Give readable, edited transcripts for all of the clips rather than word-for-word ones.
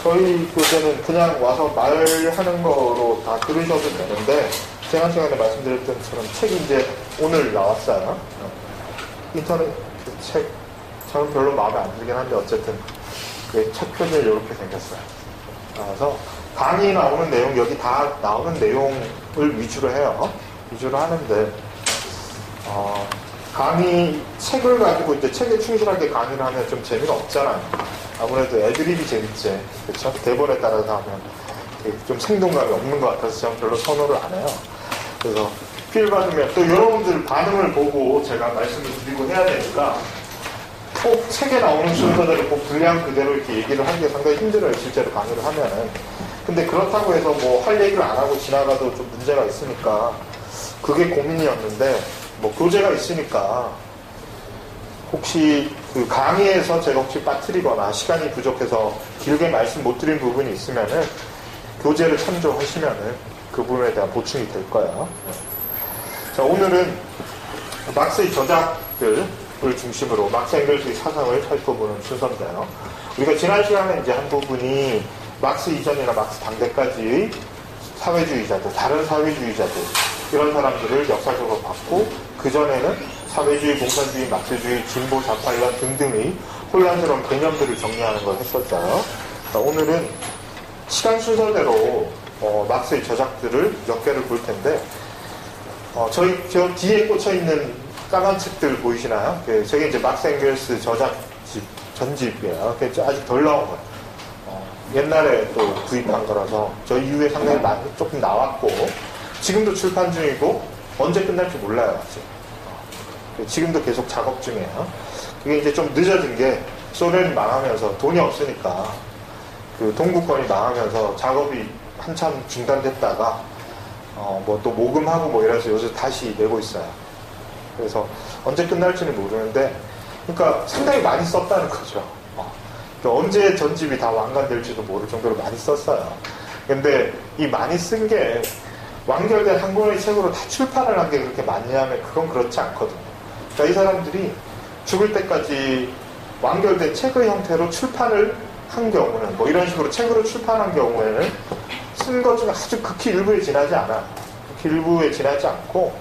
저희 교재는 그냥 와서 말하는 거로 다 들으셔도 되는데, 지난 시간에 말씀드렸던 것처럼 책이 이제 오늘 나왔어요. 인터넷 그 책, 저는 별로 마음에 안 들긴 한데, 어쨌든, 그 책 표지는 이렇게 생겼어요. 그래서 강의 나오는 내용, 여기 다 나오는 내용을 위주로 해요. 위주로 하는데, 강의, 책을 가지고 이제 책에 충실하게 강의를 하면 좀 재미가 없잖아요. 아무래도 애드립이 재밌지. 그렇죠? 대본에 따라서 하면 좀 생동감이 없는 것 같아서 저는 별로 선호를 안 해요. 그래서 필 받으면 또 여러분들 반응을 보고 제가 말씀을 드리고 해야 되니까 꼭 책에 나오는 순서대로 꼭 분량 그대로 이렇게 얘기를 하기가 상당히 힘들어요. 실제로 강의를 하면은. 근데 그렇다고 해서 뭐 할 얘기를 안 하고 지나가도 좀 문제가 있으니까 그게 고민이었는데, 뭐 교재가 있으니까 혹시 그 강의에서 제가 혹시 빠뜨리거나 시간이 부족해서 길게 말씀 못 드린 부분이 있으면은 교재를 참조하시면은 그 부분에 대한 보충이 될 거예요. 자, 오늘은 막스의 저작들을 중심으로 막스 앵겔스의 사상을 살펴보는 순서인데요. 우리가 지난 시간에 이제 한 부분이 막스 이전이나 막스 당대까지의 사회주의자들, 다른 사회주의자들, 이런 사람들을 역사적으로 봤고, 그전에는 사회주의, 공산주의, 막스주의, 진보, 좌파 이런 등등의 혼란스러운 개념들을 정리하는 걸 했었어요. 자, 오늘은 시간 순서대로 막스의 저작들을 몇 개를 볼 텐데, 저 뒤에 꽂혀있는 까만 책들 보이시나요? 저게 이제 막스 앵겔스 저작집, 전집이에요. 아직 덜 나온 거예요. 옛날에 또 구입한 거라서 저 이후에 상당히 많이 조금 나왔고, 지금도 출판 중이고 언제 끝날지 몰라요. 아직. 지금도 계속 작업 중이에요. 그게 이제 좀 늦어진 게 소련이 망하면서 돈이 없으니까 그 동구권이 망하면서 작업이 한참 중단됐다가 뭐 또 모금하고 뭐 이래서 요새 다시 내고 있어요. 그래서 언제 끝날지는 모르는데, 그러니까 상당히 많이 썼다는 거죠. 언제 전집이 다 완간될지도 모를 정도로 많이 썼어요. 근데 이 많이 쓴 게 완결된 한 권의 책으로 다 출판을 한 게 그렇게 많냐면 그건 그렇지 않거든요. 그러니까 이 사람들이 죽을 때까지 완결된 책의 형태로 출판을 한 경우는, 뭐 이런 식으로 책으로 출판한 경우에는 쓴 것 중에 아주 극히 일부에 지나지 않아요. 극히 일부에 지나지 않고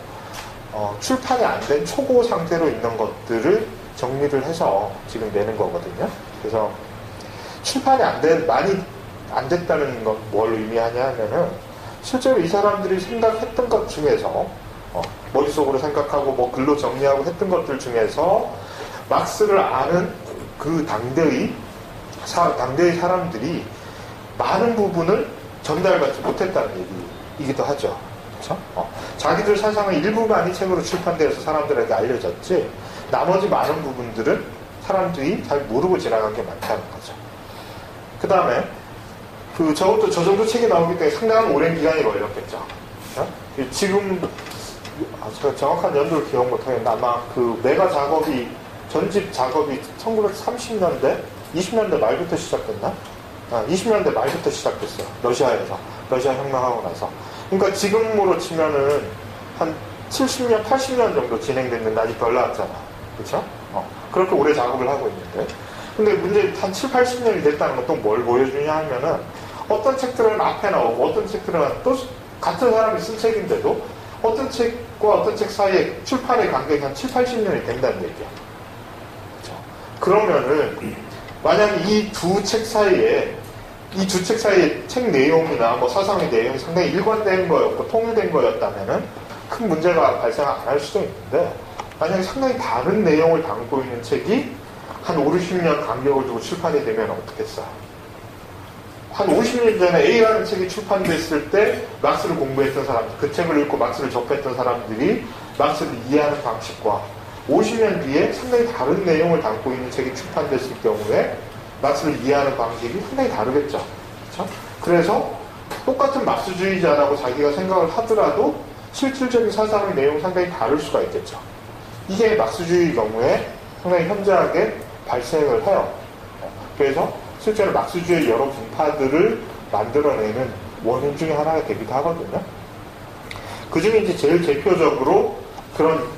출판이 안 된 초고 상태로 있는 것들을 정리를 해서 지금 내는 거거든요. 그래서 출판이 많이 안 됐다는 건 뭘 의미하냐 하면은, 실제로 이 사람들이 생각했던 것 중에서, 머릿속으로 생각하고 뭐 글로 정리하고 했던 것들 중에서 막스를 아는 그 당대의 사람들이 많은 부분을 전달받지 못했다는 얘기이기도 하죠. 그렇죠? 자기들 사상의 일부만이 책으로 출판되어서 사람들에게 알려졌지, 나머지 많은 부분들은 사람들이 잘 모르고 지나간 게 많다는 거죠. 그 다음에 저것도 저 정도 책이 나오기 때문에 상당한 오랜 기간이 걸렸겠죠. 지금 제가 정확한 연도를 기억 못하겠는데, 아마 그 메가 작업이, 전집 작업이 1930년대 20년대 말부터 시작됐나? 20년대 말부터 시작됐어요. 러시아에서, 러시아 혁명하고 나서. 그러니까 지금으로 치면은 한 70년 80년 정도 진행됐는데 아직 덜 나왔잖아. 그렇죠? 그렇게 오래 작업을 하고 있는데, 근데 문제 한 7, 80년이 됐다는 건 또 뭘 보여주냐 하면은, 어떤 책들은 앞에 나오고 어떤 책들은 또 같은 사람이 쓴 책인데도 어떤 책과 어떤 책 사이에 출판의 간격이 한 7, 80년이 된다는 얘기야. 그렇죠? 그러면은 만약에 이 두 책 사이에 책 내용이나 뭐 사상의 내용이 상당히 일관된 거였고 통일된 거였다면은 큰 문제가 발생 안 할 수도 있는데, 만약에 상당히 다른 내용을 담고 있는 책이 한 5, 60년 간격을 두고 출판이 되면 어떻겠어요? 한 50년 전에 A라는 책이 출판됐을 때 막스를 공부했던 사람들, 그 책을 읽고 막스를 접했던 사람들이 막스를 이해하는 방식과 50년 뒤에 상당히 다른 내용을 담고 있는 책이 출판됐을 경우에 막스를 이해하는 방식이 상당히 다르겠죠. 그렇죠? 그래서 똑같은 막스주의자라고 자기가 생각을 하더라도 실질적인 사상의 내용이 상당히 다를 수가 있겠죠. 이게 막스주의 경우에 상당히 현저하게 발생을 해요. 그래서 실제로 막스주의 여러 분파들을 만들어내는 원인 중에 하나가 되기도 하거든요. 그 중에 이제 제일 대표적으로 그런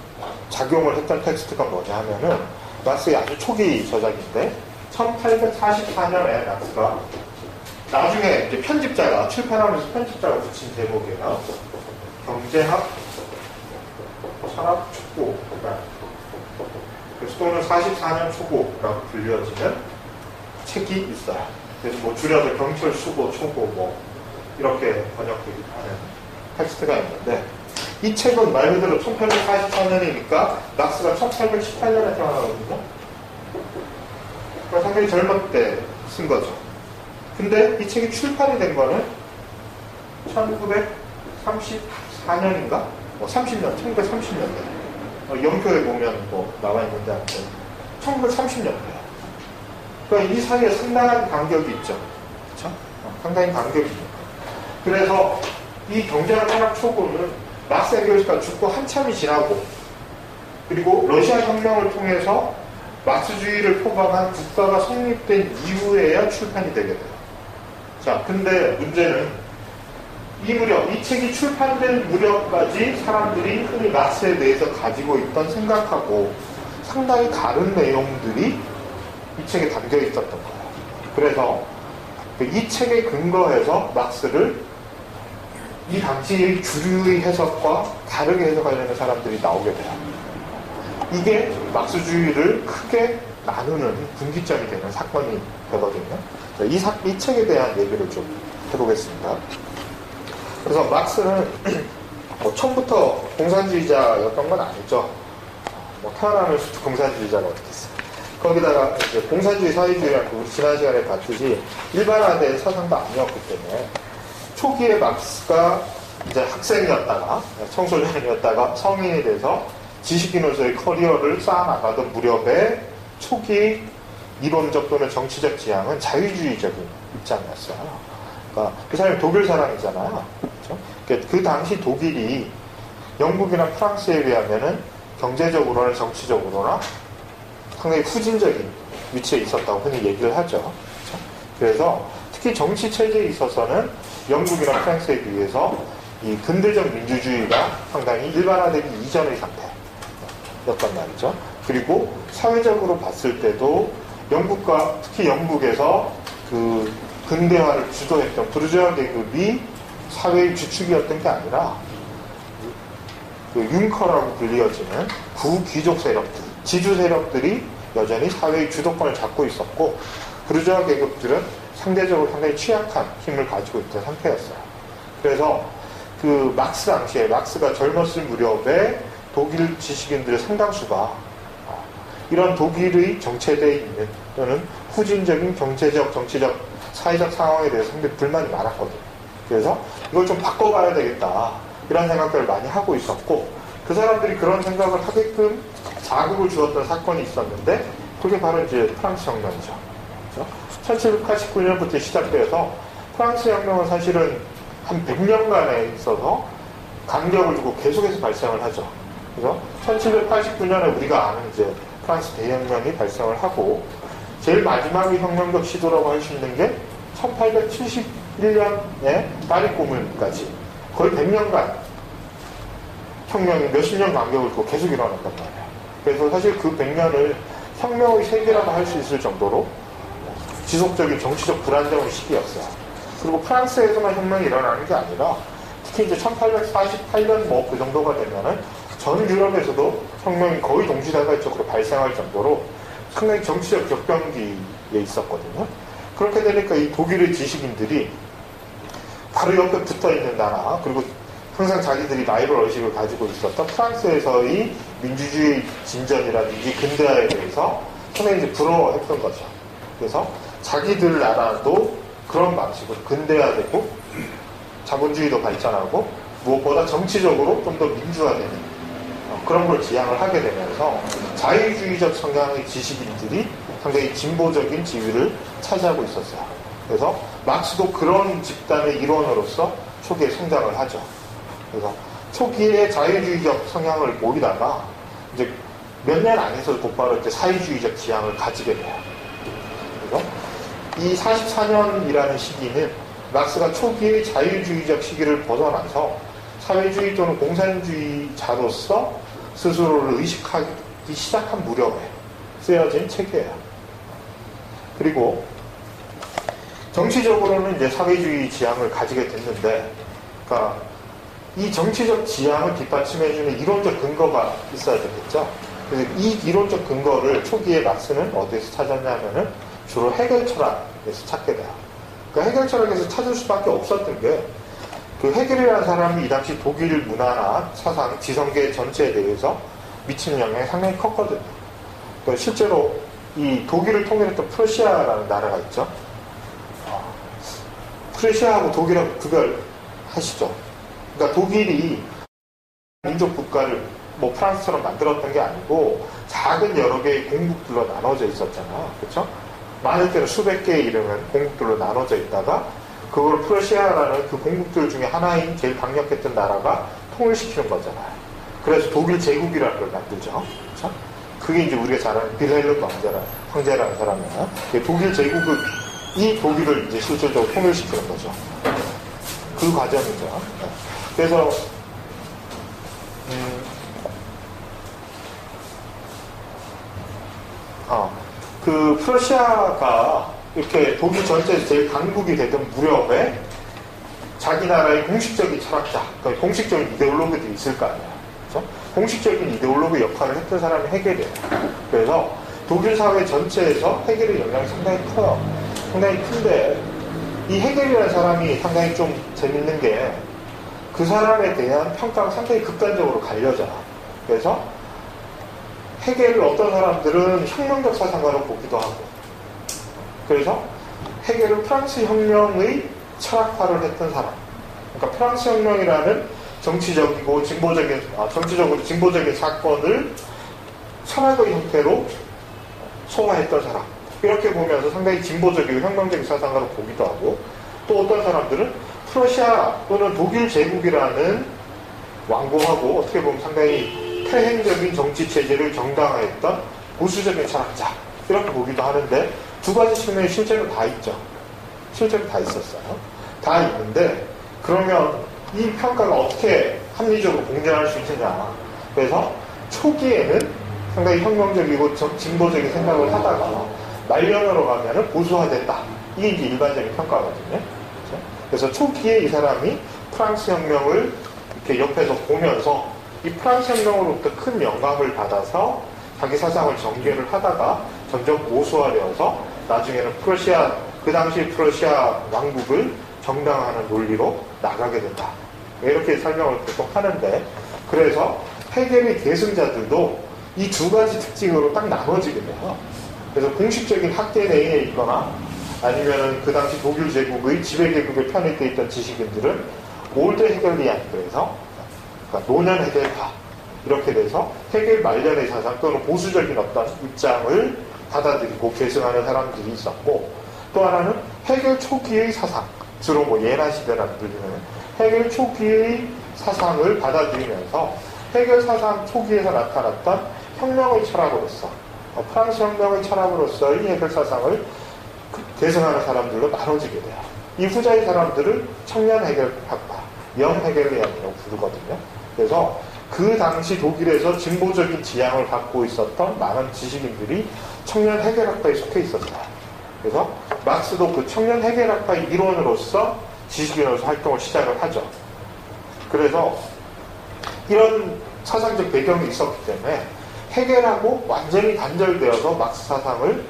작용을 했던 텍스트가 뭐냐 하면은, 막스의 아주 초기 저작인데, 1844년에 막스가 나중에 이제 편집자가, 출판하면서 편집자가 붙인 제목이에요. 경제학, 산업 촉구. 그래서 또는 44년 초고라고 불려지는 책이 있어요. 그래서 뭐 줄여서 경철, 수고, 초고 뭐 이렇게 번역되기도 하는 텍스트가 있는데, 이 책은 말 그대로 1844년이니까 막스가 1818년에 태어나거든요. 그러니까 상당히 젊을 때 쓴 거죠. 근데 이 책이 출판이 된 거는 1934년인가? 30년, 1930년대. 영표에 보면 뭐 나와 있는데 아무튼 1930년대. 그러니까 이 사이에 상당한 간격이 있죠. 그렇죠? 상당히 간격이 있죠. 그래서 이 경제학 산업 초고는 막스 앵겔스가 죽고 한참이 지나고, 그리고 러시아 혁명을 통해서 막스주의를 표방한 국가가 성립된 이후에야 출판이 되게 돼요. 자, 근데 문제는 이 무렵, 이 책이 출판된 무렵까지 사람들이 흔히 막스에 대해서 가지고 있던 생각하고 상당히 다른 내용들이 이 책에 담겨 있었던 거예요. 그래서 이 책에 근거해서 막스를 이 당시의 주류의 해석과 다르게 해석하려는 사람들이 나오게 돼요. 이게 막스주의를 크게 나누는 분기점이 되는 사건이 되거든요. 이 책에 대한 얘기를 좀 해보겠습니다. 그래서 막스는 뭐 처음부터 공산주의자였던 건 아니죠. 뭐 태어나면서부터 공산주의자가 어떻겠어요. 거기다가 이제 공산주의, 사회주의라는 우리 지난 시간에 봤듯이 일반화된 사상도 아니었기 때문에 초기에 막스가 이제 학생이었다가 청소년이었다가 성인이 돼서 지식인으로서의 커리어를 쌓아나가던 무렵에 초기 이론적 또는 정치적 지향은 자유주의적인 입장이었어요. 그러니까 그 사람이 독일 사람이잖아요. 그렇죠? 그 당시 독일이 영국이나 프랑스에 비하면은 경제적으로나 정치적으로나 상당히 후진적인 위치에 있었다고 흔히 얘기를 하죠. 그렇죠? 그래서 특히 정치 체제에 있어서는 영국이나 프랑스에 비해서 이 근대적 민주주의가 상당히 일반화되기 이전의 상태였단 말이죠. 그리고 사회적으로 봤을 때도 영국과 특히 영국에서 그 근대화를 주도했던 부르주아 계급이 사회의 주축이었던 게 아니라 그 융커라고 불리어지는 구귀족 세력들, 지주 세력들이 여전히 사회의 주도권을 잡고 있었고, 부르주아 계급들은 상대적으로 상당히 취약한 힘을 가지고 있던 상태였어요. 그래서 그 막스 당시에, 막스가 젊었을 무렵에 독일 지식인들의 상당수가 이런 독일의 정체되어 있는 또는 후진적인 경제적, 정치적, 사회적 상황에 대해서 상당히 불만이 많았거든요. 그래서 이걸 좀 바꿔봐야 되겠다, 이런 생각들을 많이 하고 있었고, 그 사람들이 그런 생각을 하게끔 자극을 주었던 사건이 있었는데, 그게 바로 이제 프랑스 혁명이죠. 그렇죠? 1789년부터 시작돼서 프랑스 혁명은 사실은 한 100년간에 있어서 간격을 두고 계속해서 발생을 하죠. 그래서 1789년에 우리가 아는 이제 프랑스 대혁명이 발생을 하고, 제일 마지막의 혁명적 시도라고 할 수 있는 게 1871년에 파리 꼬물까지 거의 100년간 혁명이 몇십 년 간격을 두고 계속 일어났단 말이에요. 그래서 사실 그 100년을 혁명의 세계라고 할 수 있을 정도로 지속적인 정치적 불안정의 시기였어요. 그리고 프랑스에서만 혁명이 일어나는 게 아니라 특히 이제 1848년 뭐 그 정도가 되면은 전 유럽에서도 혁명이 거의 동시다발적으로 발생할 정도로 상당히 정치적 격변기에 있었거든요. 그렇게 되니까 이 독일의 지식인들이 바로 옆에 붙어 있는 나라, 그리고 항상 자기들이 라이벌 의식을 가지고 있었던 프랑스에서의 민주주의 진전이라든지 근대화에 대해서 상당히 이제 부러워했던 거죠. 그래서 자기들 나라도 그런 방식으로 근대화되고 자본주의도 발전하고 무엇보다 정치적으로 좀 더 민주화되는 그런 걸 지향을 하게 되면서 자유주의적 성향의 지식인들이 상당히 진보적인 지위를 차지하고 있었어요. 그래서 막스도 그런 집단의 일원으로서 초기에 성장을 하죠. 그래서 초기에 자유주의적 성향을 보이다가 이제 몇 년 안에서 곧바로 이제 사회주의적 지향을 가지게 돼요. 그래서 이 44년이라는 시기는 막스가 초기의 자유주의적 시기를 벗어나서 사회주의 또는 공산주의자로서 스스로를 의식하기 시작한 무렵에 쓰여진 책이에요. 그리고 정치적으로는 이제 사회주의 지향을 가지게 됐는데, 그러니까 이 정치적 지향을 뒷받침해주는 이론적 근거가 있어야 되겠죠. 그래서 이 이론적 근거를 초기에 막스는 어디에서 찾았냐면은 주로 해겔 철학에서 찾게 돼요. 그러니까 해겔 철학에서 찾을 수밖에 없었던 게, 그 해겔이라는 사람이 이 당시 독일 문화나 사상, 지성계 전체에 대해서 미치는 영향이 상당히 컸거든요. 그러니까 실제로 이 독일을 통일했던 프러시아라는 나라가 있죠. 프러시아하고 독일하고 그걸 하시죠. 그러니까 독일이 민족 국가를 뭐 프랑스처럼 만들었던 게 아니고 작은 여러 개의 공국들로 나눠져 있었잖아. 그렇죠? 많을 때는 수백 개에 이르는 공국들로 나눠져 있다가 그걸 프러시아라는 그 공국들 중에 하나인 제일 강력했던 나라가 통일시키는 거잖아요. 그래서 독일 제국이라는 걸 만들죠. 그렇죠? 그게 이제 우리가 잘 아는 빌헬름 황제라는 사람이에요. 독일 제국을, 이 독일을 이제 실질적으로 통일시키는 거죠. 그 과정이죠. 그래서 그 프러시아가 이렇게 독일 전체에서 제일 강국이 되던 무렵에 자기 나라의 공식적인 철학자, 그러니까 공식적인 이데올로그들이 있을 거 아니에요. 그렇죠? 공식적인 이데올로그 역할을 했던 사람이 해겔이에요. 그래서 독일 사회 전체에서 해겔의 영향이 상당히 커요. 상당히 큰데 이 해겔이라는 사람이 상당히 좀 재밌는 게 그 사람에 대한 평가가 상당히 극단적으로 갈려져요. 그래서 해겔을 어떤 사람들은 혁명적 사상가로 보기도 하고, 그래서 해겔은 프랑스 혁명의 철학화를 했던 사람. 그러니까 프랑스 혁명이라는 정치적으로 진보적인 사건을 철학의 형태로 소화했던 사람. 이렇게 보면서 상당히 진보적이고 혁명적인 사상가로 보기도 하고, 또 어떤 사람들은 프러시아 또는 독일 제국이라는 완고하고 어떻게 보면 상당히 태행적인 정치 체제를 정당화했던 보수적인 철학자, 이렇게 보기도 하는데, 두 가지 측면이 실제로 다 있죠. 실제로 다 있었어요. 다 있는데, 그러면 이 평가가 어떻게 합리적으로 공정할 수 있느냐. 그래서 초기에는 상당히 혁명적이고 진보적인 생각을 하다가 말년으로 가면은 보수화됐다. 이게 이제 일반적인 평가거든요. 그렇죠? 그래서 초기에 이 사람이 프랑스 혁명을 이렇게 옆에서 보면서 이 프랑스 혁명으로부터 큰 영감을 받아서 자기 사상을 전개를 하다가 점점 보수화되어서 나중에는 그 당시 프러시아 왕국을 정당화하는 논리로 나가게 된다. 이렇게 설명을 보통 하는데, 그래서 해겔의 계승자들도 이 두 가지 특징으로 딱 나눠지게 돼요. 그래서 공식적인 학계 내에 있거나 아니면 그 당시 독일 제국의 지배계급에 편입되어 있던 지식인들은 올드 해겔리안, 그래서 그러니까 노년 해겔파, 이렇게 돼서 해겔 말년의 사상 또는 보수적인 어떤 입장을 받아들이고 계승하는 사람들이 있었고, 또 하나는 해겔 초기의 사상, 주로 뭐 예나 시대라는 불리는 해겔 초기의 사상을 받아들이면서 해겔 사상 초기에서 나타났던 혁명의 철학으로서, 프랑스 혁명의 철학으로서의 해겔 사상을 계승하는 사람들로 나눠지게 돼요. 이 후자의 사람들을 청년 해겔학파, 영 해겔리안이라고 부르거든요. 그래서 그 당시 독일에서 진보적인 지향을 갖고 있었던 많은 지식인들이 청년 해겔학파에 속해 있었어요. 그래서 막스도 그 청년 해겔학파의 일원으로서 지식인으로서 활동을 시작을 하죠. 그래서 이런 사상적 배경이 있었기 때문에 해겔하고 완전히 단절되어서 막스 사상을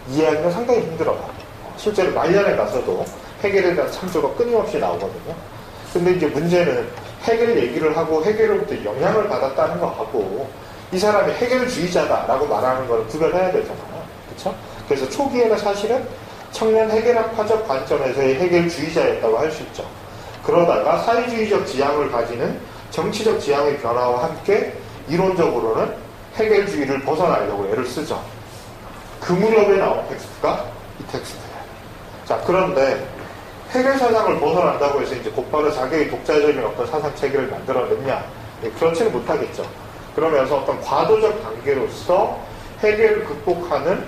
이해하기가 상당히 힘들어요. 실제로 말년에 가서도 해겔에 대한 참조가 끊임없이 나오거든요. 근데 이제 문제는 해겔 얘기를 하고 해겔로부터 영향을 받았다는 거하고 이 사람이 해겔주의자다라고 말하는 걸 구별해야 되잖아요. 그렇죠? 그래서 초기에는 사실은 청년 해겔학파적 관점에서의 해겔주의자였다고 할 수 있죠. 그러다가 사회주의적 지향을 가지는 정치적 지향의 변화와 함께 이론적으로는 해겔주의를 벗어나려고 애를 쓰죠. 그 무렵에 나온 텍스트가 이 텍스트예요. 자, 그런데 해겔 사상을 벗어난다고 해서 이제 곧바로 자기의 독자적인 어떤 사상 체계를 만들어냈냐? 그렇지는 못하겠죠. 그러면서 어떤 과도적 단계로서 해겔을 극복하는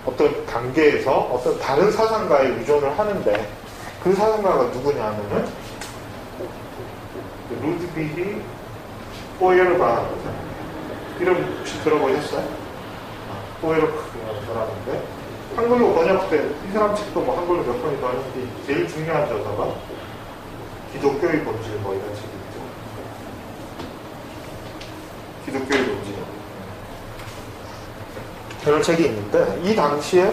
어떤 단계에서 어떤 다른 사상가에 의존을 하는데, 그 사상가가 누구냐면은 루드비히 포에르바흐, 이름 혹시 들어보셨어요? 포에르바흐라는 사람인데, 한글로 번역된 이 사람 책도 뭐 한글로 몇 번이 더 하는데 제일 중요한 저자가 기독교의 본질 뭐 이런 책이 있죠. 기독교의 본질 이런 책이 있는데 이 당시에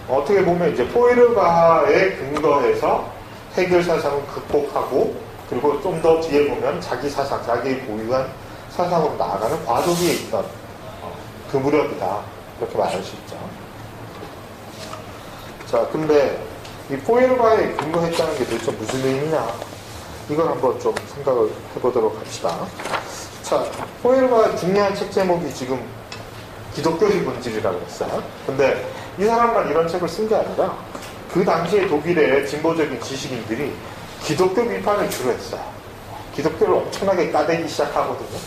어떻게 보면 이제 포에르가에 근거해서 해결 사상을 극복하고 그리고 좀 더 뒤에 보면 자기 사상, 자기 보유한 사상으로 나아가는 과도기에 있던 그 무렵이다. 이렇게 말할 수 있죠. 자, 근데 이 포에르가에 근거했다는 게 도대체 무슨 의미냐? 이걸 한번 좀 생각을 해보도록 합시다. 자, 포에르가 중요한 책 제목이 지금 기독교의 본질이라고 했어요. 근데 이 사람만 이런 책을 쓴 게 아니라 그 당시에 독일의 진보적인 지식인들이 기독교 비판을 주로 했어요. 기독교를 엄청나게 까대기 시작하거든요.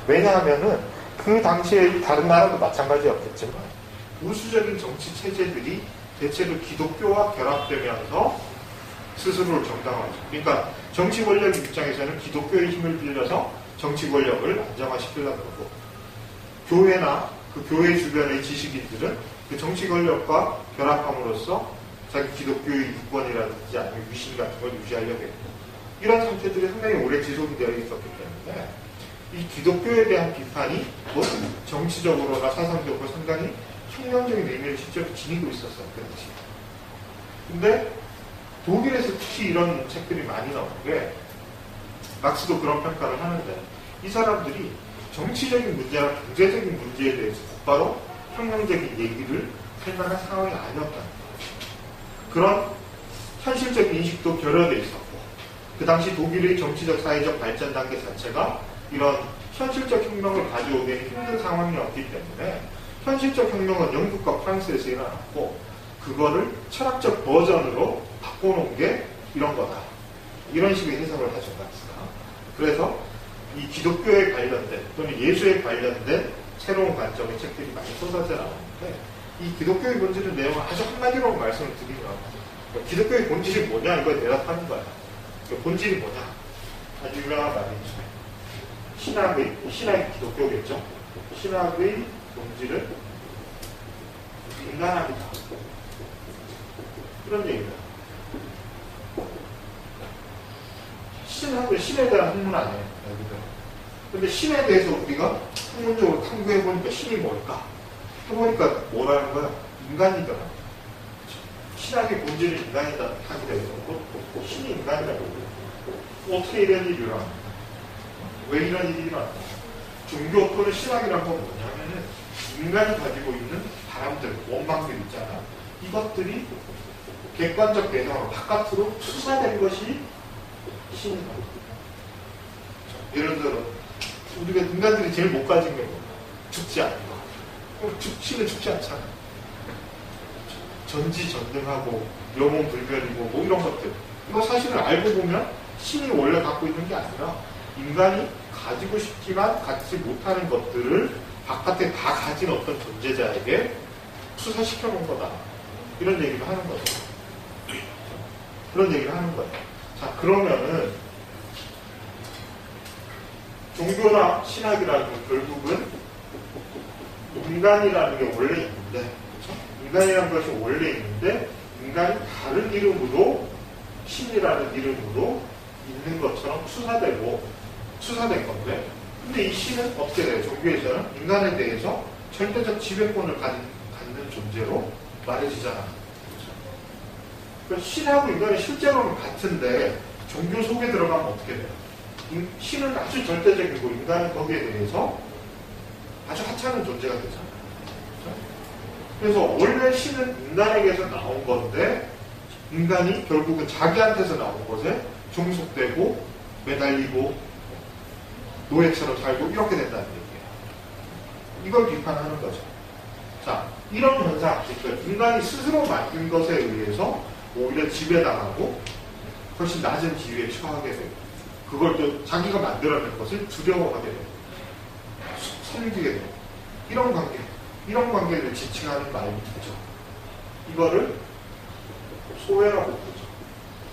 왜냐하면은 그 당시에 다른 나라도 마찬가지였겠지만 우수적인 정치 체제들이 대체로 기독교와 결합되면서 스스로를 정당화하죠. 그러니까 정치 권력 입장에서는 기독교의 힘을 빌려서 정치 권력을 안정화시키려고 하고 교회나 그 교회 주변의 지식인들은 그 정치 권력과 결합함으로써 자기 기독교의 유권이라든지 아니면 위신 같은 걸 유지하려고 했고 이런 상태들이 상당히 오래 지속이 되어 있었기 때문에 이 기독교에 대한 비판이 뭐 정치적으로나 사상적으로 상당히 혁명적인 의미를 실제로 지니고 있었어요. 그 당시. 근데 독일에서 특히 이런 책들이 많이 나오는 게 막스도 그런 평가를 하는데 이 사람들이 정치적인 문제나 경제적인 문제에 대해서 곧바로 혁명적인 얘기를 할 만한 상황이 아니었다는 거예요. 그런 현실적 인식도 결여되어 있었고 그 당시 독일의 정치적 사회적 발전 단계 자체가 이런 현실적 혁명을 가져오기에는 힘든 상황이었기 때문에 현실적 혁명은 영국과 프랑스에서 일어났고 그거를 철학적 버전으로 바꿔놓은 게 이런 거다. 이런 식의 해석을 하셨다. 그래서 이 기독교에 관련된 또는 예수에 관련된 새로운 관점의 책들이 많이 쏟아져 나오는데 이 기독교의 본질의 내용을 아주 한마디로 말씀을 드리면 기독교의 본질이 뭐냐 이걸 대답하는 거야. 본질이 뭐냐? 아주 유명한 말이죠. 신학의 기독교겠죠. 신학의 본질은 인간합니다. 그런 얘기입니다. 신학은 신에 대한 학문 아니에요. 근데 신에 대해서 우리가 학문적으로 탐구해보니까 신이 뭘까? 해보니까 뭐라는 거야? 인간이더라. 신학의 본질은 인간이다 하게 되고 신이 인간이라고 어떻게 이런 일이 일어나? 왜 이런 일이 일어나? 종교 또는 신학이란 건 뭐냐면은 인간이 가지고 있는 바람들, 원망들 있잖아. 이것들이 객관적 대상으로 바깥으로 투사된 것이 신이다. 예를 들어 우리가 인간들이 제일 못 가진 게 뭐야? 죽지 않는 거. 신은 죽지 않잖아. 전지전능하고 영혼불변이고 뭐 이런 것들. 이거 사실은 알고 보면 신이 원래 갖고 있는 게 아니라 인간이 가지고 싶지만 갖지 못하는 것들을 바깥에 다 가진 어떤 존재자에게 투사시켜 놓은 거다. 이런 얘기를 하는 거죠. 그런 얘기를 하는 거예요. 자, 그러면은 종교나 신학이라는 건 결국은 인간이라는 게 원래 있는데, 그렇죠? 인간이라는 것이 원래 있는데 인간이 다른 이름으로 신이라는 이름으로 있는 것처럼 수사된 건데, 근데 이 신은 어떻게 돼요? 종교에서는 인간에 대해서 절대적 지배권을 갖는 존재로 말해지잖아. 그렇죠? 그러니까 신하고 인간이 실제로는 같은데 종교 속에 들어가면 어떻게 돼요? 신은 아주 절대적이고 인간은 거기에 대해서 아주 하찮은 존재가 되잖아요. 그렇죠? 그래서 원래 신은 인간에게서 나온 건데 인간이 결국은 자기한테서 나온 것에 종속되고 매달리고 노예처럼 살고 이렇게 된다는 얘기예요. 이걸 비판하는 거죠. 자, 이런 현상, 그러니까 인간이 스스로 만든 것에 의해서 오히려 지배당하고 훨씬 낮은 지위에 처하게 되고 그걸 또 자기가 만들어낸 것을 두려워하게 되고 섬기게 되고 이런 관계를 지칭하는 말이 되죠. 이거를 소외라고 부르죠.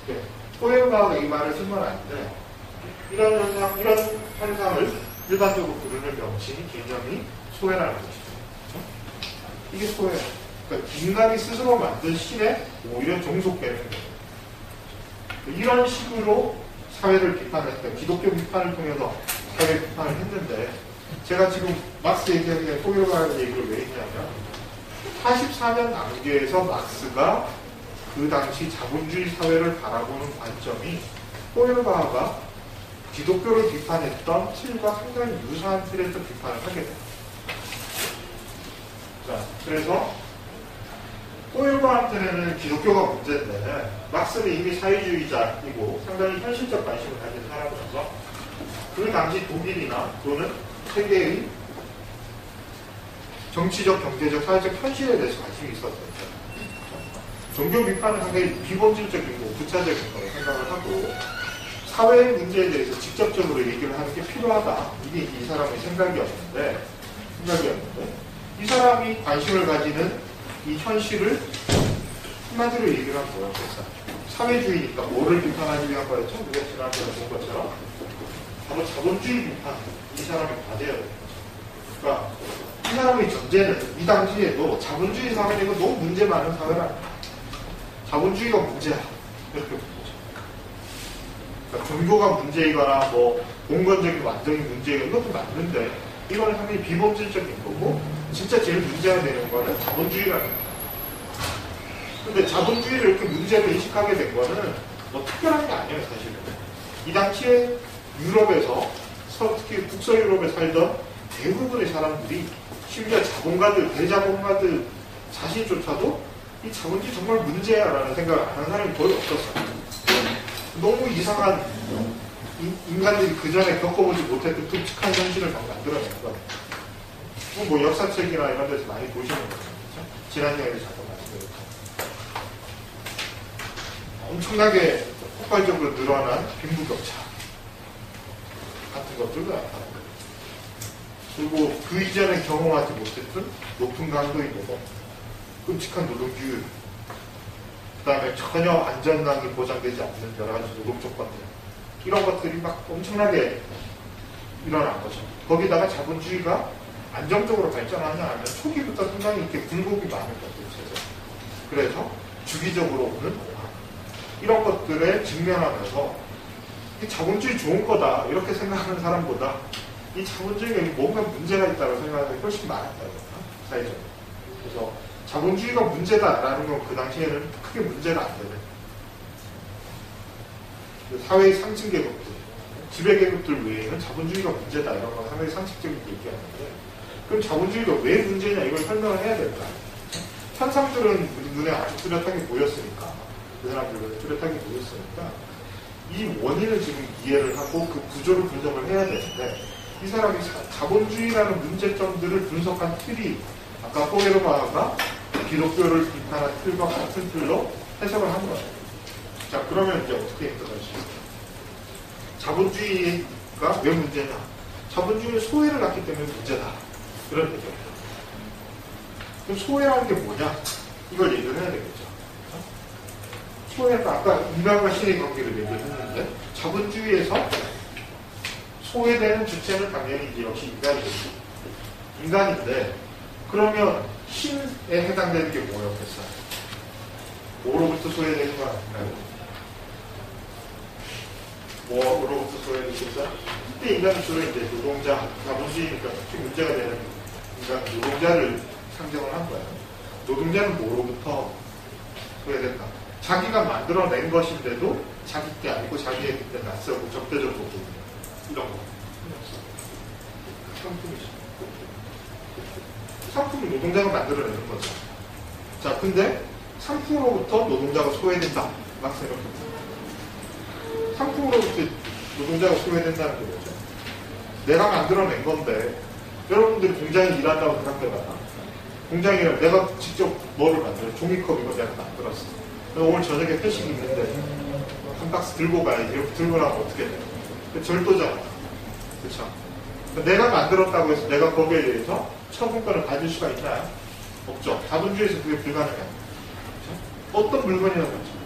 네. 소외가 이 말을 쓴 건 아닌데 이런 현상을 일반적으로 부르는 명칭이 개념이 소외라는 것이죠. 그렇죠? 이게 소외. 그러니까 인간이 스스로 만든 신에 오히려 종속되는 거예요. 이런 식으로 사회를 비판했던 기독교 비판을 통해서 사회 비판을 했는데 제가 지금 막스 얘기하기 전에 포일바의 얘기를 왜 했냐면 84년 단계에서 막스가 그 당시 자본주의 사회를 바라보는 관점이 포일바가 기독교를 비판했던 틀과 상당히 유사한 틀에서 비판을 하게 됩니다. 자, 그래서 포일바한테는 기독교가 문제인데 막스는 이미 사회주의자이고 상당히 현실적 관심을 가진 사람이어서 그 당시 독일이나 또는 세계의 정치적, 경제적, 사회적 현실에 대해서 관심이 있었어요. 종교 비판은 상당히 비본질적이고 부차적인 거라고 생각을 하고 사회 문제에 대해서 직접적으로 얘기를 하는 게 필요하다. 이게 이 사람의 생각이었는데 이 사람이 관심을 가지는 이 현실을 한마디로 얘기를 한 거였어요. 사회주의니까 뭐를 비판하기 위한 거였죠? 우리가 지난번에 본 것처럼 바로 자본주의 비판. 이 사람의 과제였어요. 그러니까 이 사람의 전제는 이 당시에도 자본주의 사회는 이거 너무 문제 많은 사회라. 자본주의가 문제야. 이렇게 본 거죠. 그러니까 종교가 문제이거나 뭐 공건적인 완전히 문제이거나 이것도 맞는데 이거는 상당히 비본질적인 거고 진짜 제일 문제가 되는 거는 자본주의라는 거예요. 근데 자본주의를 이렇게 문제로 인식하게 된 거는 뭐 특별한 게 아니에요, 사실은. 이 당시에 유럽에서, 특히 북서유럽에 살던 대부분의 사람들이 심지어 자본가들, 대자본가들 자신조차도 이 자본주의 정말 문제야라는 생각을 안 하는 사람이 거의 없었어요. 너무 이상한 인간들이 그 전에 겪어보지 못했던 독특한 현실을 막 만들어낸 거예요. 뭐 역사책이나 이런 데서 많이 보시는 거죠. 지난 시간에 잠깐 말씀드렸죠. 엄청나게 폭발적으로 늘어난 빈부격차 같은 것들도 나타나고 그리고 그 이전에 경험하지 못했던 높은 강도의 노동, 끔찍한 노동규율, 그 다음에 전혀 안전망이 보장되지 않는 여러 가지 노동 조건들 이런 것들이 막 엄청나게 일어난 거죠. 거기다가 자본주의가 안정적으로 발전하냐 하면 초기부터 상당히 이렇게 굴곡이 많은 것들 체제. 그래서 주기적으로 오는 고난 이런 것들에 직면하면서 이 자본주의 좋은 거다 이렇게 생각하는 사람보다 이 자본주의가 뭔가 문제가 있다고 생각하는 게 훨씬 많았다고 사회적으로. 그래서 자본주의가 문제다라는 건 그 당시에는 크게 문제가 안 되는 사회의 상층 계급들, 지배 계급들 외에는 자본주의가 문제다 이런 건 상당히 상식적인 얘기였는데 그럼 자본주의가 왜 문제냐 이걸 설명을 해야 될까? 현상들은 눈에 아주 뚜렷하게 보였으니까 그 사람들은 뚜렷하게 보였으니까 이 원인을 지금 이해를 하고 그 구조를 분석을 해야 되는데 이 사람이 자본주의라는 문제점들을 분석한 틀이 아까 포에르바가 기독교를 비판한 틀과 같은 틀로 해석을 한 거예요. 자, 그러면 이제 어떻게 해석하시죠? 자본주의가 왜 문제냐? 자본주의는 소외를 낳기 때문에 문제다. 그런 얘기예요. 그럼 소외라는 게 뭐냐? 이걸 얘기를 해야 되겠죠. 소외가 아까 인간과 신의 관계를 얘기했는데 자본주의에서 소외되는 주체는 당연히 이제 역시 인간이겠죠. 인간인데 그러면 신에 해당되는 게 뭐였겠어요? 뭐로부터 소외되는 거 아닌가요? 뭐로부터 소외되겠어요? 이때 인간은 주로 이제 노동자, 자본주의니까 특히 문제가 되는 인간 노동자를 상정을 한 거예요. 노동자는 뭐로부터 소외된다? 자기가 만들어낸 것인데도 자기 게 아니고 자기의 그때 낯설고 적대적으로 보이는 이런 거. 상품이죠. 상품을 노동자가 만들어내는 거죠. 자, 근데 상품으로부터 노동자가 소외된다. 막 생각해보세요. 상품으로부터 노동자가 소외된다는 게 뭐죠? 내가 만들어낸 건데 여러분들이 공장에 일한다고 생각해봐라. 공장에 내가 직접 뭐를 만들어? 종이컵 이거 내가 만들었어. 오늘 저녁에 회식이 있는데 한 박스 들고 가야지. 이렇게 들고 나면 어떻게 돼? 절도잖아. 그렇죠? 내가 만들었다고 해서 내가 거기에 대해서 처분권을 가질 수가 있나요? 없죠. 자본주의에서 그게 불가능해요. 그렇죠? 어떤 물건이나 그렇죠.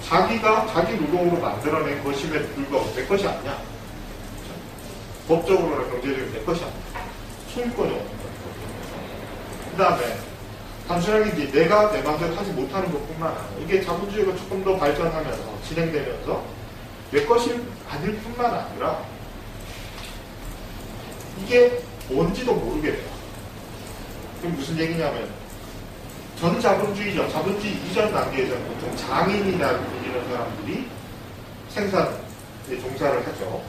자기가 자기 노동으로 만들어낸 것임에도 불구하고 내 것이 아니야. 그렇죠? 법적으로나 경제적으로 내 것이 아니야. 소유권이 없는 거예요. 그 다음에 단순하게 이제 내가 내 마음대로 하지 못하는 것뿐만 아니라 이게 자본주의가 조금 더 발전하면서 진행되면서 내 것이 아닐 뿐만 아니라 이게 뭔지도 모르게 돼요. 그럼 무슨 얘기냐면 전 자본주의죠. 자본주의 이전 단계에서는 보통 장인이라고 불리는 사람들이 생산에 종사를 하죠.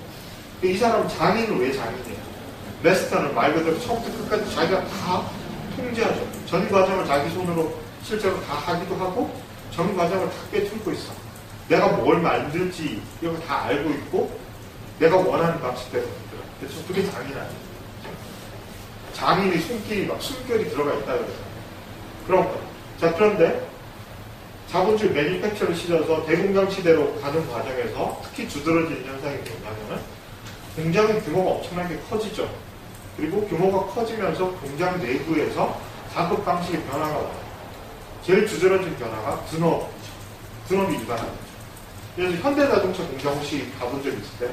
이 사람은 장인은 왜 장인이에요? 메스터는 말 그대로 처음부터 끝까지 자기가 다 통제하죠. 전 과정을 자기 손으로 실제로 다 하기도 하고 전 과정을 다 꿰뚫고 있어. 내가 뭘 만들지 이런 거 다 알고 있고 내가 원하는 방식대로 만들어. 그래서 그게 장인 아니에요. 장인의 손길이 막 숨결이 들어가 있다 그래서 그런 거예요. 자, 그런데 자본주의 매니팩처를 실어서 대공장 시대로 가는 과정에서 특히 두드러지는 현상이 뭐냐면 공장의 규모가 엄청나게 커지죠. 그리고 규모가 커지면서 공장 내부에서 작업 방식의 변화가 와요. 제일 두드러진 변화가 드롭이죠. 드롭이 일반화되죠. 그래서 현대자동차 공장 혹시 가본 적 있을 때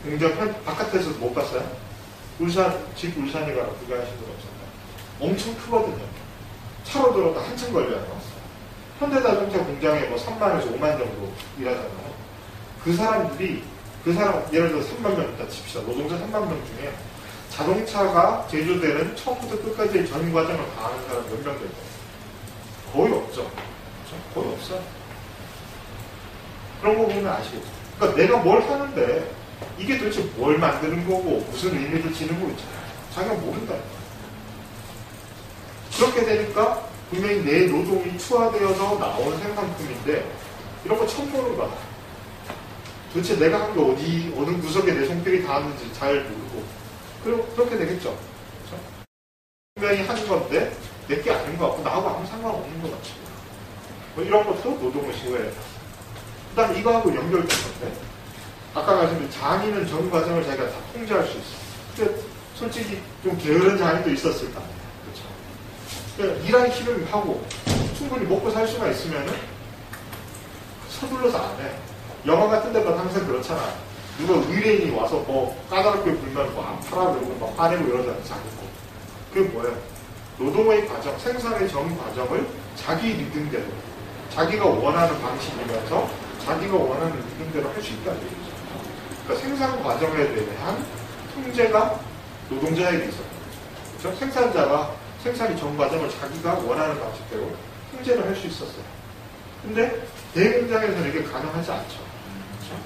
공장 바깥에서 못 봤어요? 집 울산에 가서 구경하신 분 없었나요? 엄청 크거든요. 차로 들어도 한참 걸려요. 현대자동차 공장에 뭐 3만에서 5만 정도 일하잖아요. 예를 들어 3만 명 있다 칩시다. 노동자 3만 명 중에 자동차가 제조되는 처음부터 끝까지의 전 과정을 다 하는 사람 몇 명 될까요? 거의 없죠. 그렇죠? 거의 없어요. 그런 거 보면 아시겠죠? 그러니까 내가 뭘 하는데 이게 도대체 뭘 만드는 거고 무슨 의미를 지는 거 있잖아요. 자기가 모른다니까. 그렇게 되니까 분명히 내 노동이 추가되어서 나오는 생산품인데 이런 거 처음 보는 거야. 도대체 내가 한 게 어느 구석에 내 손길이 닿았는지 잘 모르고 그렇게 되겠죠. 그렇죠? 분명히 한 건데 내게 아닌 것 같고 나하고 아무 상관없는 것 같죠. 뭐 이런 것도 노동의 시효예요. 그 다음 이거하고 연결된 건데 아까 말씀드린 장인은 전 과정을 자기가 다 통제할 수 있어. 근데 솔직히 좀 게으른 장인도 있었을 거 아니에요. 그렇죠? 그러니까 일할 힘을 하고 충분히 먹고 살 수가 있으면은 서둘러서 안 해. 영화 같은 데만 항상 그렇잖아. 누가 의뢰인이 와서 뭐 까다롭게 굴면 뭐 안 팔아 그러고 막 화내고 이러잖아. 자기고. 그게 뭐예요? 노동의 과정, 생산의 전 과정을 자기 리듬대로 자기가 원하는 방식이면서 자기가 원하는 리듬대로 할 수 있다는 얘기죠. 그러니까 생산 과정에 대한 통제가 노동자에게 있었던 거죠. 그렇죠? 생산자가 생산의 전 과정을 자기가 원하는 방식대로 통제를 할 수 있었어요. 근데 대공장에서는 이게 가능하지 않죠. 그렇죠?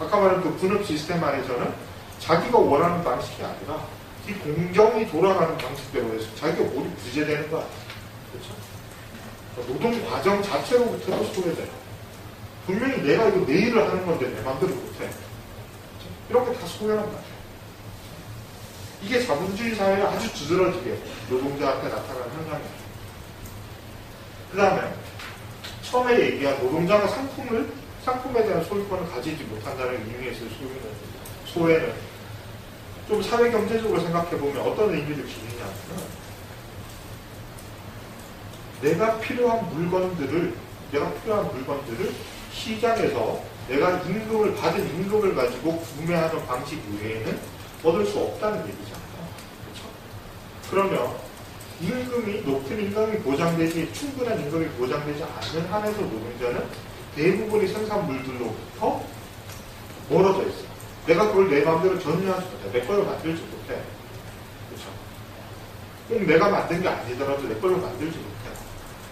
아까 말한 그 분업 시스템 안에서는 자기가 원하는 방식이 아니라 이 공정이 돌아가는 방식대로 해서 자기가 몰입 부재되는 거 아니에요. 그렇죠? 노동 과정 자체로부터도 소외돼요. 분명히 내가 이거 내일을 하는 건데 내 마음대로 못해. 그렇죠? 이렇게 다 소외란 말이에요. 이게 자본주의 사회에 아주 두드러지게 노동자한테 나타나는 현상이에요. 그 다음에 처음에 얘기한 노동자가 상품에 대한 소유권을 가지지 못한다는 의미에서의 소외는 좀 사회경제적으로 생각해보면 어떤 의미를 지니냐면 내가 필요한 물건들을 시장에서 내가 받은 임금을 가지고 구매하는 방식 외에는 얻을 수 없다는 얘기잖아요. 그렇죠? 그러면 높은 임금이 보장되지, 충분한 임금이 보장되지 않는 한에서 노동자는 대부분의 생산물들로부터 멀어져 있어요. 내가 그걸 내 마음대로 전유하지 못해. 내 걸로 만들지 못해. 그렇죠? 꼭 내가 만든 게 아니더라도 내 걸로 만들지 못해.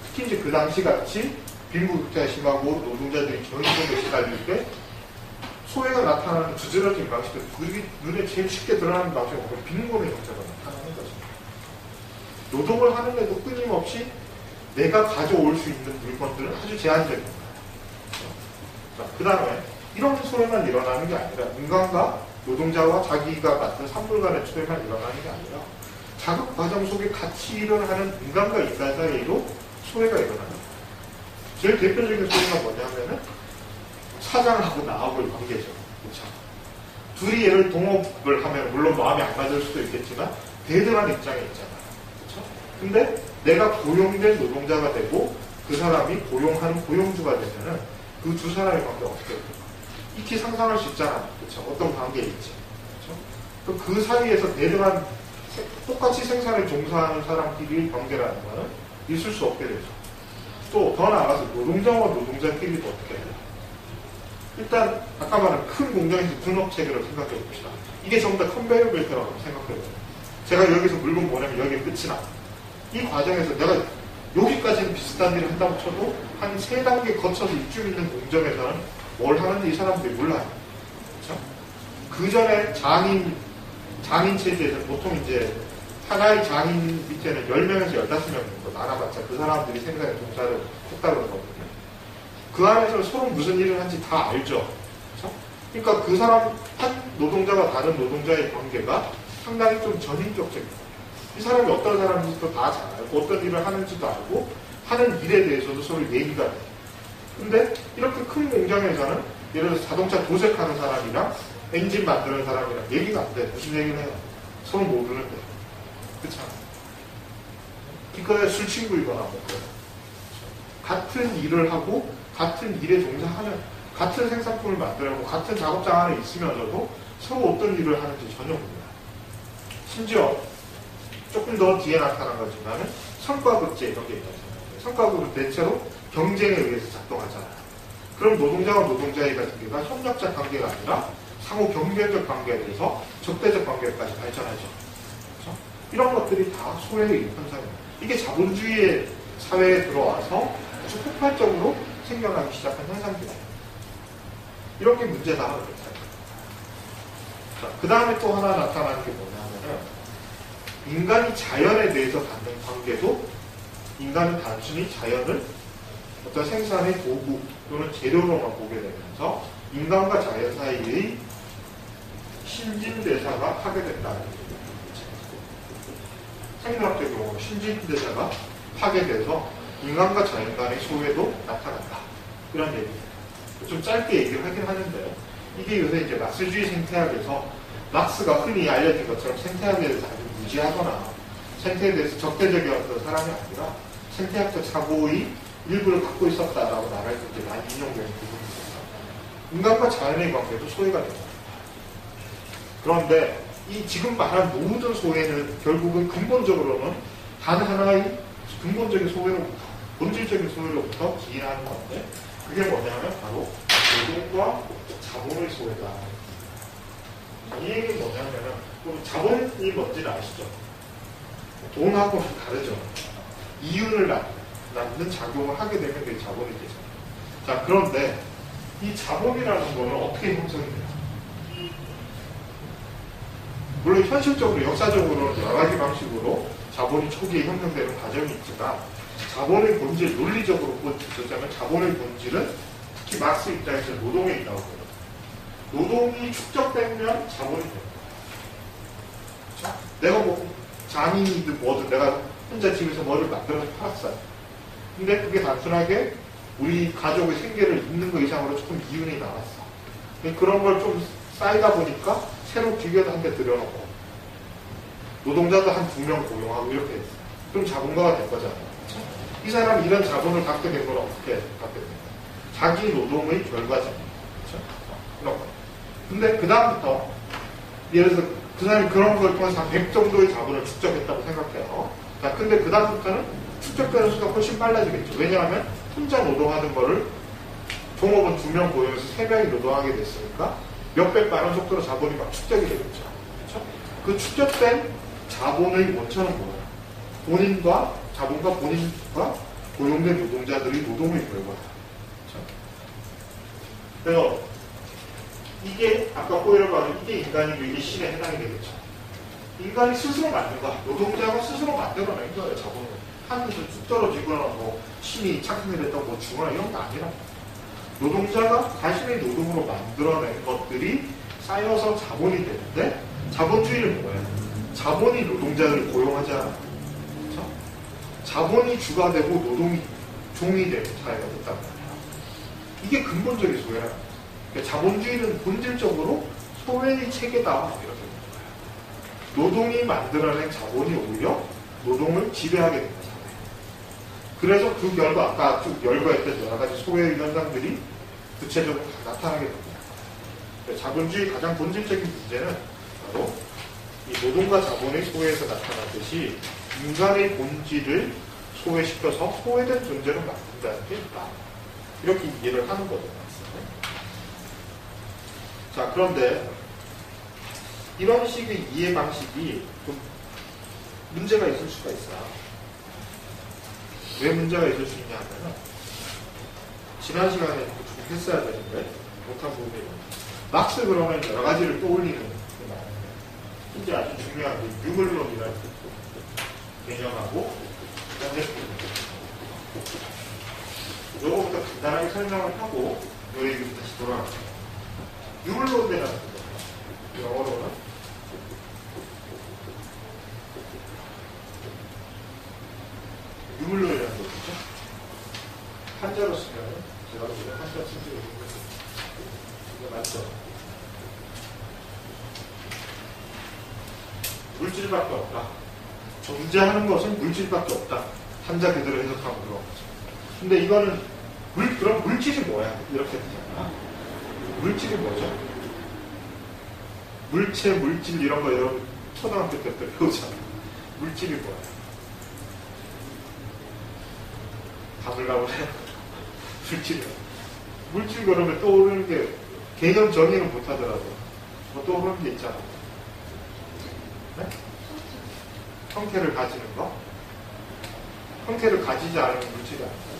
특히 이제 그 당시 같이 빈부격차가 심하고 노동자들이 경제적으로 시달릴 때 소외가 나타나는 두드러진 방식들, 눈에 제일 쉽게 드러나는 방식은 빈곤의 형태가 나타나는 거죠. 노동을 하는데도 끊임없이 내가 가져올 수 있는 물건들은 아주 제한적인 거예요. 그 다음에 이런 소외만 일어나는 게 아니라 인간과 노동자와 자기가 맡은 산물 간의 소외만 일어나는 게 아니라 작업 과정 속에 같이 일을 하는 인간과 인간 사이로 소외가 일어나는 거예요. 제일 대표적인 소외가 뭐냐면은 사장하고 나하고의 관계죠. 그렇죠? 둘이 얘를 동업을 하면 물론 마음이 안 맞을 수도 있겠지만 대등한 입장에 있잖아요. 그렇죠? 근데 내가 고용된 노동자가 되고 그 사람이 고용하는 고용주가 되면은 그 두 사람의 관계가 어떻게 될까? 익히 상상할 수 있잖아요. 그렇죠? 어떤 관계일지. 그렇죠? 그 사이에서 대등한 똑같이 생산에 종사하는 사람끼리 관계라는 거는 있을 수 없게 되죠. 또 더 나아가서 노동자와 노동자끼리도 어떻게 해요? 일단 아까 말한 큰 공장에서 분업체계를 생각해 봅시다. 이게 전부 다 컨베이어 벨트라고 생각해 보세요. 제가 여기서 물건 보내면 여기에 끝이 나. 이 과정에서 내가 여기까지는 비슷한 일을 한다고 쳐도 한 3단계 거쳐서 이쯤 있는 공정에서는 뭘 하는지 이 사람들이 몰라요. 그렇죠? 그 전에 장인 체제에서 보통 이제 하나의 장인 밑에는 10명에서 15명 정도 나눠봤자 그 사람들이 생산에 종사를 했다는 거거든요. 그 안에서 서로 무슨 일을 하는지 다 알죠. 그렇죠? 그러니까 그 사람 한 노동자가 다른 노동자의 관계가 상당히 좀 전인격적이에요. 이 사람이 어떤 사람인지도 다 잘 알고 어떤 일을 하는지도 알고 하는 일에 대해서도 서로 얘기가 돼요. 근데 이렇게 큰 공장에서는 예를 들어서 자동차 도색하는 사람이랑 엔진 만드는 사람이랑 얘기가 안 돼. 무슨 얘기를 해요? 서로 모르는데. 그렇잖아. 그러니까 술친구이거나 뭐 그래요. 같은 일을 하고 같은 일에 종사하는 같은 생산품을 만들고 같은 작업장 안에 있으면서도 서로 어떤 일을 하는지 전혀 몰라요. 심지어 조금 더 뒤에 나타난 거지만 성과급제 이런 게 있잖아요. 성과급은 대체로 경쟁에 의해서 작동하잖아요. 그럼 노동자와 노동자의 관계가 협력자 관계가 아니라 상호 경쟁적 관계에 대해서 적대적 관계까지 발전하죠. 그렇죠? 이런 것들이 다 소외의 현상입니다. 이게 자본주의의 사회에 들어와서 아주 폭발적으로 생겨나기 시작한 현상입니다. 이런 게 문제다. 자, 그 다음에 또 하나 나타나는 게 뭐냐면은 인간이 자연에 대해서 갖는 관계도 인간은 단순히 자연을 어떤 생산의 도구 또는 재료로만 보게 되면서 인간과 자연 사이의 신진대사가 파괴된다는 얘기입니다. 생물학적으로 신진대사가 파괴돼서 인간과 자연 간의 소외도 나타난다. 이런 얘기입니다. 좀 짧게 얘기를 하긴 하는데요. 이게 요새 이제 막스주의 생태학에서 막스가 흔히 알려진 것처럼 생태학에 대해서 아주 무지하거나 생태에 대해서 적대적이었던 사람이 아니라 생태학적 사고의 일부를 갖고 있었다라고 말할 때 이제 많이 인용되는 부분이 있습니다. 인간과 자연의 관계도 소외가 됩니다. 그런데 이 지금 말한 모든 소외는 결국은 근본적으로는 단 하나의 근본적인 소외로부터 본질적인 소외로부터 기인하는 건데 그게 뭐냐면 바로 노동과 자본의 소외다. 이 얘기는 뭐냐면은 자본이 뭔지는 아시죠? 돈하고는 다르죠. 이윤을 낳는 작용을 하게 되면 그게 자본이 되죠. 자, 그런데 이 자본이라는 거는 어떻게 형성이 돼요? 물론 현실적으로 역사적으로는 여러 가지 방식으로 자본이 초기에 형성되는 과정이 있지만 자본의 본질, 논리적으로 보자면 자본의 본질은 특히 막스 입장에서 노동에 있다고 해요. 노동이 축적되면 자본이 됩니다. 그렇죠? 내가 뭐 장인이든 뭐든 내가 혼자 집에서 뭐를 만들어서 팔았어요. 근데 그게 단순하게 우리 가족의 생계를 잇는 것 이상으로 조금 이윤이 나왔어. 그런 걸 좀 쌓이다 보니까 새로 기계도 한 대 들여놓고 노동자도 한 2명 고용하고 이렇게 했어요. 그럼 자본가가 된 거잖아요. 그렇죠? 이 사람이 이런 자본을 갖게 된 건 어떻게 갖게 된 거예요? 자기 노동의 결과잖아요. 그렇죠? 이런 거. 근데 그 다음부터 예를 들어서 그 사람이 그런 걸 통해서 한 100 정도의 자본을 축적했다고 생각해요. 자, 근데 그 다음부터는 축적되는 수가 훨씬 빨라지겠죠. 왜냐하면 혼자 노동하는 거를 종업원 2명 고용해서 3명이 노동하게 됐으니까 몇백 빠른 속도로 자본이 막 축적이 되겠죠. 그렇죠? 그 축적된 자본의 원천은 뭐예요? 본인과 자본과 본인과 고용된 노동자들의 노동의 결과다. 그렇죠? 그래서 이게 아까 호일과 이게 인간이고 이게 신에 해당이 되겠죠. 인간이 스스로 만든 거, 노동자가 스스로 만들어낸 거예요. 자본을 하늘에서 쭉 떨어지거나 뭐 신이 착륙을 했다고 뭐 주거나 이런 거 아니라 노동자가 자신의 노동으로 만들어낸 것들이 쌓여서 자본이 되는데 자본주의는 뭐예요? 자본이 노동자를 고용하잖아요. 그렇죠? 자본이 주가 되고 노동이 종이 되는 사회가 됐단 말이에요. 이게 근본적인 소외라는 거예요. 그러니까 자본주의는 본질적으로 소외의 체계다 이렇게 보는 거예요. 노동이 만들어낸 자본이 오히려 노동을 지배하게 되는 사회. 그래서 그 결과 아까 쭉 열거했던 여러 가지 소외의 현상들이 구체적으로 나타나게 됩니다. 자본주의 가장 본질적인 문제는 바로 이 노동과 자본의 소외에서 나타났듯이 인간의 본질을 소외시켜서 소외된 존재로 만든다는 게 있다. 이렇게 이해를 하는 거죠. 자, 그런데 이런 식의 이해 방식이 좀 문제가 있을 수가 있어요. 왜 문제가 있을 수 있냐 하면 지난 시간에 좀 했어야 되는데 못한 부분이 막스 그러면 여러 가지를 떠올리는 게 많은데 이제 아주 중요한 게 유물론이라는 개념하고 그다음에 요거부터 간단하게 설명을 하고 요 얘기로 다시 돌아갑니다. 유물론이라는 거예요. 영어로는 유물론이라는 거죠. 한자로 쓰면 제가 보기에 한자 쓴지 이거 맞죠? 물질밖에 없다. 존재하는 것은 물질밖에 없다. 한자 그대로 해석하면 그런 거죠. 근데 이거는 그럼 물질이 뭐야? 이렇게 되잖아. 물질이 뭐죠? 물체, 물질 이런 거 여러분 초등학교 때부터 배우잖아. 물질이 뭐야? 답을 가보세요. 물질이요. 물질 그러면 떠오르는 게 개념 정의는 못하더라도 뭐 떠오르는 게 있잖아. 네? 형태를 가지는 거? 형태를 가지지 않으면 물질이 아니에요.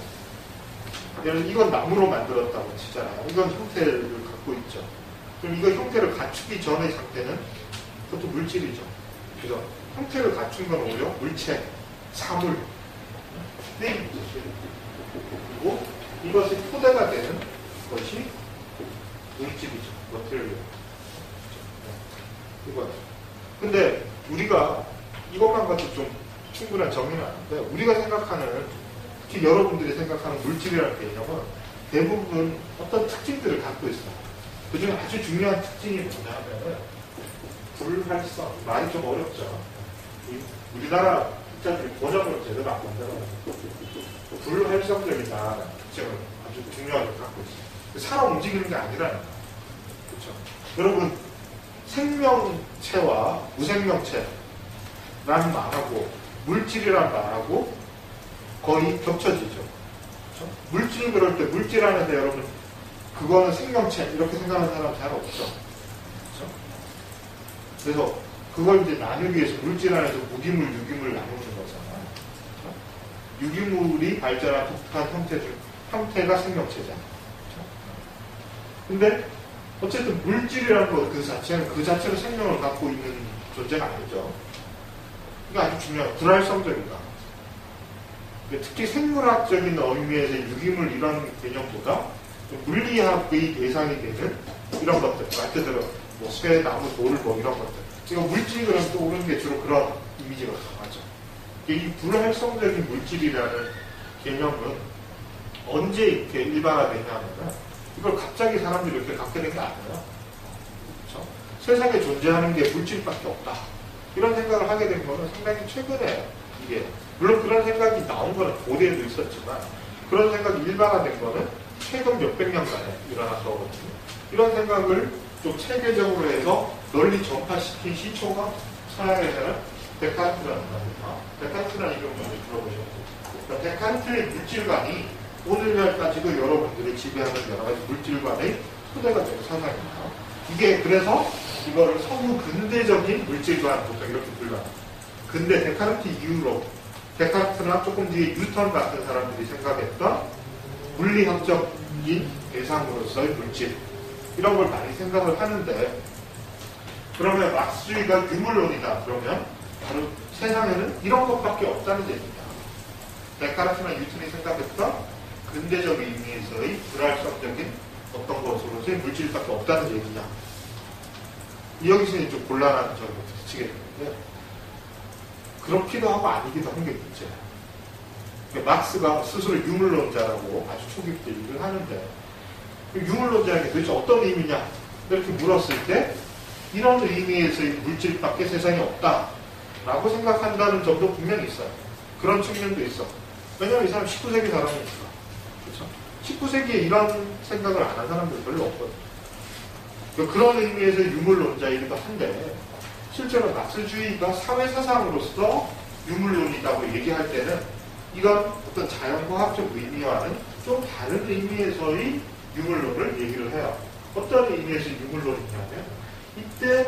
예를 들어 이건 나무로 만들었다고 치잖아요. 이건 형태를 갖고 있죠. 그럼 이거 형태를 갖추기 전의 상태는 그것도 물질이죠. 그래서 형태를 갖춘 건 오히려 물체, 사물, 네. 그리고 이것이 토대가 되는 것이 물질이죠. 머티리얼. 이거. 근데 우리가 이것만 봐도 좀 충분한 정의는 아닌데 우리가 생각하는 특히 여러분들이 생각하는 물질이라는 개념은 대부분 어떤 특징들을 갖고 있어요. 그 중에 아주 중요한 특징이 뭐냐면 불활성. 말이 좀 어렵죠. 우리나라 학자들이 번역을 제대로 안 만들어요. 불활성적이다라는 특징을 아주 중요하게 갖고 있어요. 살아 움직이는 게 아니라니까. 그렇죠. 여러분 생명체와 무생명체라는 말하고 물질이라는 말하고 거의 겹쳐지죠. 그렇죠? 물질 그럴 때 물질 안에서 여러분 그거는 생명체 이렇게 생각하는 사람 잘 없죠. 그렇죠? 그래서 그걸 이제 나누기 위해서 물질 안에서 무기물, 유기물 나누는 거잖아요. 그렇죠? 유기물이 발전한 독특한 형태가 생명체잖아요. 그렇죠? 근데 어쨌든 물질이라는 것 그 자체는 그 자체로 생명을 갖고 있는 존재가 아니죠. 이게 아주 중요한 불활성적이다. 특히 생물학적인 의미에서 유기물 이런 개념보다 물리학의 대상이 되는 이런 것들, 말 그대로 뭐 쇠, 나무, 돌, 뭐 이런 것들. 이거 물질 그러면 또 오는 게 주로 그런 이미지가 강하죠. 이 불활성적인 물질이라는 개념은 언제 이렇게 일반화되냐면 이걸 갑자기 사람들이 이렇게 갖게 된 게 아니에요. 그렇죠? 세상에 존재하는 게 물질밖에 없다. 이런 생각을 하게 된 거는 상당히 최근에 이게 물론 그런 생각이 나온 거는 고대에도 있었지만 그런 생각이 일반화된 거는 최근 몇백 년간에 일어난 거거든요. 이런 생각을 좀 체계적으로 해서 널리 전파시킨 시초가 서양에서는 데카르트라는 겁니다. 데카르트라는 이름 먼저 들어보셨고 그러니까 데카르트의 물질관이 오늘날까지도 여러분들이 지배하는 여러 가지 물질관의 토대가 되는 사상입니다. 이게 그래서 이거를 서구 근대적인 물질관 보통 이렇게 불러요. 근데 데카르트 이후로 데카르트나 조금 뒤에 뉴턴 같은 사람들이 생각했던 물리학적인 대상으로서의 물질 이런 걸 많이 생각을 하는데 그러면 막스주의가 유물론이다. 그러면 바로 세상에는 이런 것밖에 없다는 얘기입니다. 데카르트나 뉴턴이 생각했던 근대적 의미에서의 불활성적인 어떤 것으로서의 물질밖에 없다는 얘기냐. 여기서 좀 곤란한 점을 붙이게 되는데 그렇기도 하고 아니기도 한 게 문제예요. 그러니까 막스가 스스로 유물론자라고 아주 초기 때 얘기를 하는데 유물론자에게 도대체 어떤 의미냐 이렇게 물었을 때 이런 의미에서의 물질밖에 세상에 없다라고 생각한다는 점도 분명히 있어요. 그런 측면도 있어. 왜냐하면 이 사람 19세기 사람이니까. 그렇죠? 19세기에 이런 생각을 안 한 사람들 별로 없거든요. 그런 의미에서 유물론자이기도 한데 실제로 낙스주의가 사회사상으로서 유물론이라고 얘기할 때는 이건 어떤 자연과학적 의미와는 좀 다른 의미에서의 유물론을 얘기를 해요. 어떤 의미에서 유물론이냐면 이때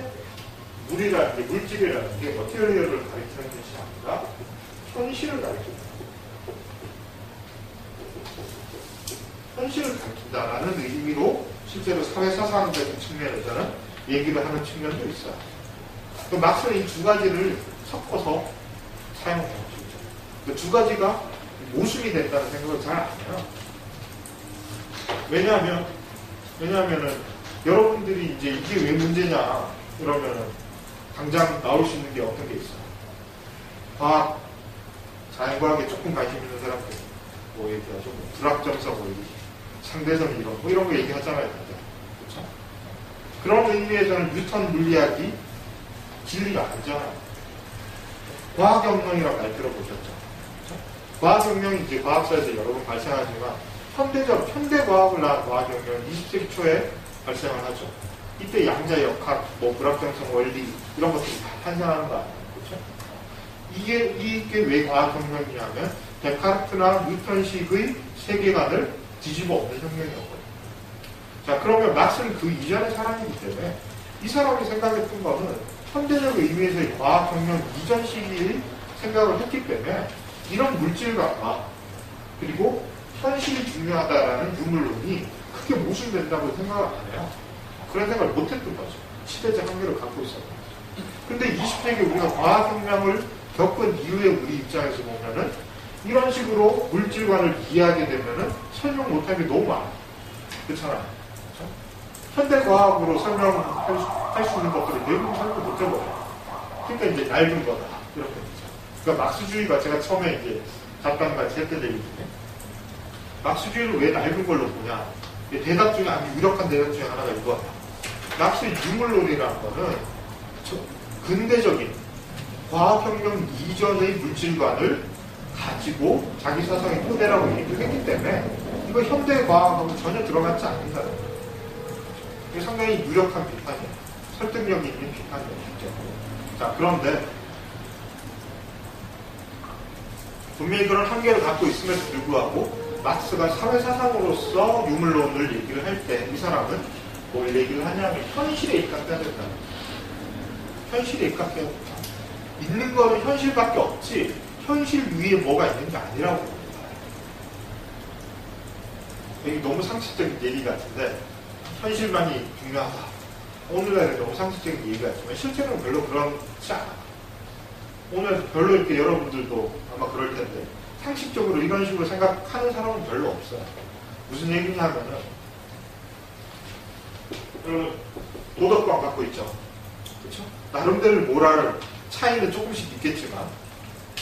물이라는 게, 물질이라는 게 머티리얼을 가리키는 것이 아니라 현실을 가리킵니다. 현실을 가리킨다라는 의미로 실제로 사회사상적인 측면에서는 얘기를 하는 측면도 있어요. 그 막스는 이 두 가지를 섞어서 사용해요. 그 두 가지가 모순이 된다는 생각을 잘 안 해요. 왜냐하면은 여러분들이 이제 이게 왜 문제냐 그러면은 당장 나올 수 있는 게 어떤 게 있어요? 과학, 자연과학에 조금 관심 있는 사람들 뭐 얘기하죠. 뭐 불확정성, 뭐 상대성 이론 뭐 이런 거 얘기하잖아요. 그렇죠? 그런 의미에서는 뉴턴 물리학이 진리가 아니잖아요. 과학혁명이라고 말 들어보셨죠? 그렇죠? 과학혁명이 이제 과학사에서 여러 번 발생하지만 현대과학을 낳은 과학혁명은 20세기 초에 발생을 하죠. 이때 양자역학, 뭐 불확정성 원리 이런 것들이 다 탄생하는 거 아니에요. 그렇죠? 이게 왜 과학혁명이냐면 데카르트나 뉴턴식의 세계관을 뒤집어 엎는 혁명이었거든요. 자, 그러면 막스는 그 이전의 사람이기 때문에 이 사람이 생각했던 거는 현대적 의미에서의 과학혁명 이전 시기의 생각을 했기 때문에 이런 물질과학 그리고 현실이 중요하다라는 유물론이 크게 모순된다고 생각을 안 해요. 그런 생각을 못했던 거죠. 시대적 한계를 갖고 있었던 거죠. 근데 20세기 우리가 과학혁명을 겪은 이후에 우리 입장에서 보면은 이런 식으로 물질관을 이해하게 되면은 설명 못하는 게 너무 많아요. 그렇잖아요. 그렇죠? 현대과학으로 설명할 수 있는 것들을 대부분 설명 못 해버려요. 그러니까 이제 낡은 거다. 이렇게 되죠. 그러니까 막스주의가 제가 처음에 이제 잠깐 같이 했던 얘기 중에 막스주의를 왜 낡은 걸로 보냐. 대답 중에 아주 유력한 대답 중에 하나가 이거야. 막스의 유물론이라는 거는 근대적인 과학혁명 이전의 물질관을 가지고 자기 사상의 토대라고 얘기를 했기 때문에 이거 현대과학하고 전혀 들어맞지 않는다는 거예요. 이게 상당히 유력한 비판이에요. 설득력이 있는 비판이에요. 자, 그런데 분명히 그런 한계를 갖고 있음에도 불구하고 막스가 사회사상으로서 유물론을 얘기를 할 때 이 사람은 뭘 얘기를 하냐면 현실에 입각해야 된다. 현실에 입각해야 된다. 있는 거는 현실밖에 없지 현실 위에 뭐가 있는 게 아니라고 봅니다. 이게 너무 상식적인 얘기 같은데 현실만이 중요하다. 오늘날에 너무 상식적인 얘기 같지만 실제로는 별로 그렇지 않아. 오늘 별로 이렇게 여러분들도 아마 그럴 텐데 상식적으로 이런 식으로 생각하는 사람은 별로 없어요. 무슨 얘기냐 하면은 여러분 도덕관 갖고 있죠. 그렇죠? 나름대로 모랄 차이는 조금씩 있겠지만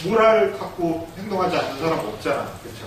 모랄 갖고 행동하지 않는 사람 없잖아. 그렇죠?